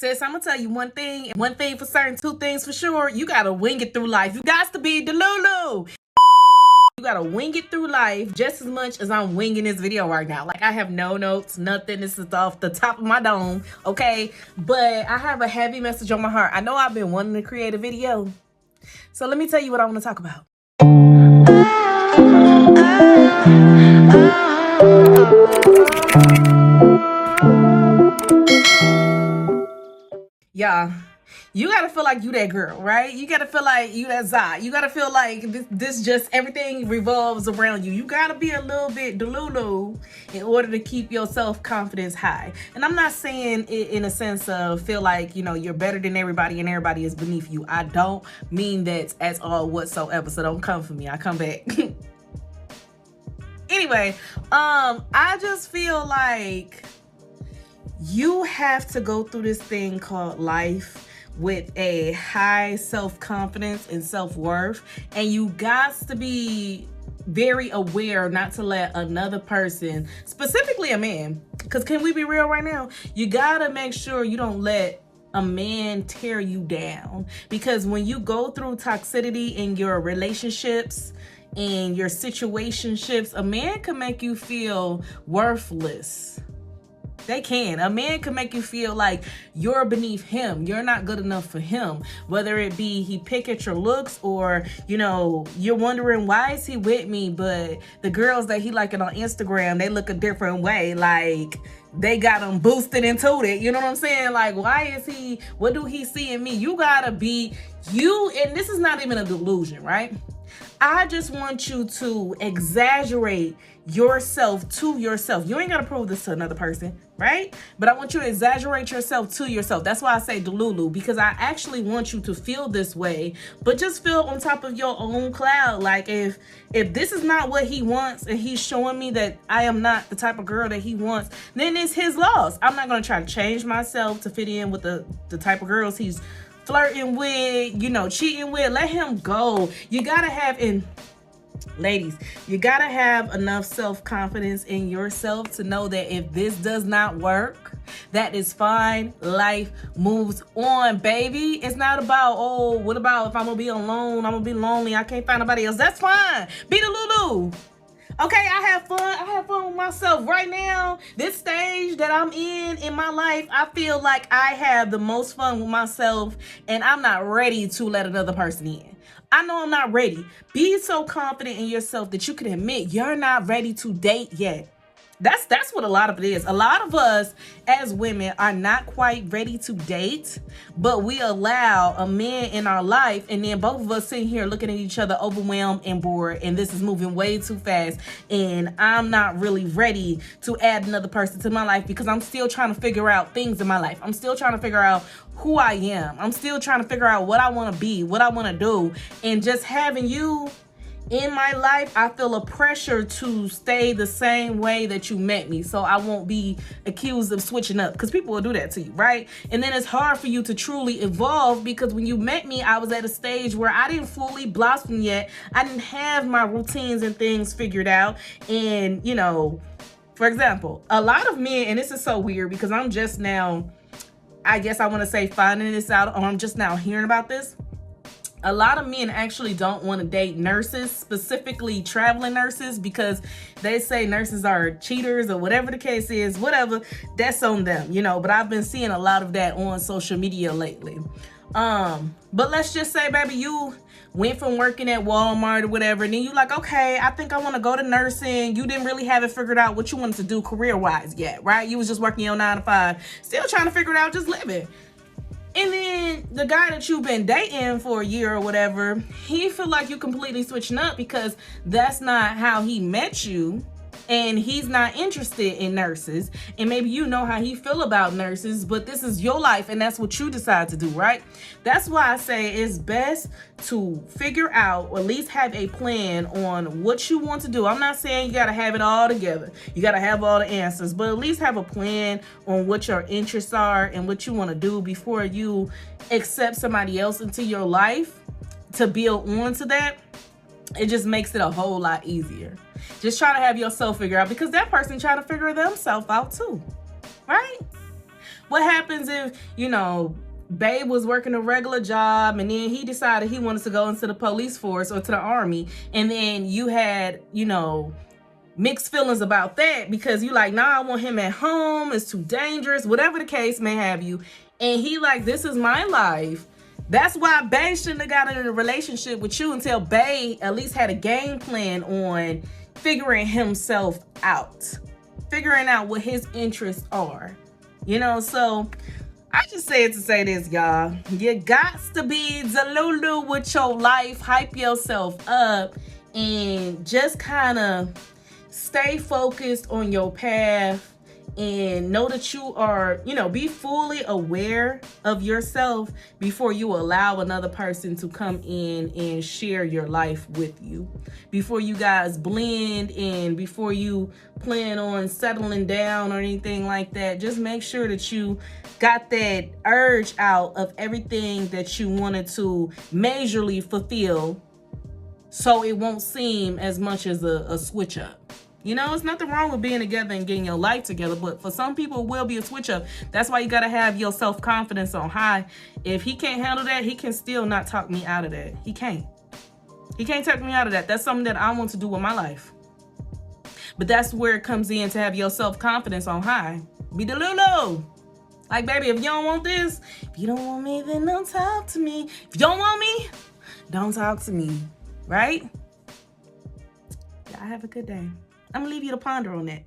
Sis, I'm gonna tell you one thing for certain, two things for sure. You gotta wing it through life. You got to be DE-LULU. You gotta wing it through life just as much as I'm winging this video right now. Like, I have no notes, nothing. This is off the top of my dome, okay? But I have a heavy message on my heart. I know I've been wanting to create a video, so let me tell you what I want to talk about. Yeah, you gotta feel like you that girl, right? You gotta feel like you that Zai. You gotta feel like this just everything revolves around you. You gotta be a little bit DE-LULU in order to keep your self-confidence high. And I'm not saying it in a sense of feel like, you know, you're better than everybody and everybody is beneath you. I don't mean that at all whatsoever, so don't come for me. I come back. Anyway, I just feel like you have to go through this thing called life with a high self-confidence and self-worth, and you got to be very aware not to let another person, specifically a man, because can we be real right now? You gotta make sure you don't let a man tear you down, because when you go through toxicity in your relationships and your situationships, a man can make you feel worthless. They can. A man can make you feel like you're beneath him. You're not good enough for him. Whether it be he pick at your looks, or, you know, you're wondering, why is he with me? But the girls that he liking on Instagram, they look a different way. Like, they got him boosted and tooted. You know what I'm saying? Like, why is he, what do he see in me? You gotta be you. And this is not even a delusion, right? I just want you to exaggerate yourself to yourself. You ain't got to prove this to another person, right? But I want you to exaggerate yourself to yourself. That's why I say DE-LULU, because I actually want you to feel this way, but just feel on top of your own cloud. Like, if this is not what he wants and he's showing me that I am not the type of girl that he wants, then it's his loss. I'm not going to try to change myself to fit in with the type of girls he's flirting with, you know, cheating with. Let him go. You gotta have, and ladies, you gotta have enough self-confidence in yourself to know that if this does not work, that is fine. Life moves on, baby. It's not about, oh, what about if I'm gonna be alone, I'm gonna be lonely, I can't find nobody else. That's fine. Be DE-LULU. Okay, I have fun. I have fun with myself. Right now, this stage that I'm in my life, I feel like I have the most fun with myself, and I'm not ready to let another person in. I know I'm not ready. Be so confident in yourself that you can admit you're not ready to date yet. That's what a lot of it is. A lot of us as women are not quite ready to date, but we allow a man in our life, and then both of us sitting here looking at each other overwhelmed and bored, and this is moving way too fast, and I'm not really ready to add another person to my life because I'm still trying to figure out things in my life. I'm still trying to figure out who I am. I'm still trying to figure out what I want to be, what I want to do, and just having you in my life, I feel a pressure to stay the same way that you met me, so I won't be accused of switching up, because people will do that to you, right? And then it's hard for you to truly evolve, because when you met me, I was at a stage where I didn't fully blossom yet. I didn't have my routines and things figured out. And, you know, for example, a lot of men, and this is so weird because I'm just now, I guess I want to say, finding this out, or I'm just now hearing about this. A lot of men actually don't want to date nurses, specifically traveling nurses, because they say nurses are cheaters or whatever the case is. Whatever, that's on them, you know. But I've been seeing a lot of that on social media lately. But let's just say, baby, you went from working at Walmart or whatever, and then you like, okay, I think I want to go to nursing. You didn't really have it figured out what you wanted to do career-wise yet, right? You was just working your 9 to 5, still trying to figure it out, just living. And then the guy that you've been dating for a year or whatever, he feel like you completely switching up because that's not how he met you. And he's not interested in nurses. And maybe you know how he feel about nurses, but this is your life and that's what you decide to do, right? That's why I say it's best to figure out, or at least have a plan on what you want to do. I'm not saying you got to have it all together. You got to have all the answers, but at least have a plan on what your interests are and what you want to do before you accept somebody else into your life to build on to that. It just makes it a whole lot easier. Just try to have yourself figure out, because that person trying to figure themselves out too, right? What happens if, Babe was working a regular job and then he decided he wanted to go into the police force or to the army, and then you had, mixed feelings about that because you like, nah, I want him at home, it's too dangerous, whatever the case may have you. And he like, this is my life. That's why Bae shouldn't have got in a relationship with you until Bae at least had a game plan on figuring himself out, figuring out what his interests are, so I just said to say this, y'all. You got to be DE-LULU with your life, hype yourself up, and just kind of stay focused on your path and know that you are, be fully aware of yourself before you allow another person to come in and share your life with you. Before you guys blend in, before you plan on settling down or anything like that, just make sure that you got that urge out of everything that you wanted to majorly fulfill, so it won't seem as much as a switch up. It's nothing wrong with being together and getting your life together, but for some people it will be a switch up. That's why you got to have your self-confidence on high. If he can't handle that, he can still not talk me out of that. He can't talk me out of that. That's something that I want to do with my life. But that's where it comes in, to have your self-confidence on high. Be DE-LULU. Like, baby, if you don't want this, if you don't want me, then don't talk to me. If you don't want me, don't talk to me. Right? Y'all have a good day. I'm gonna leave you to ponder on that.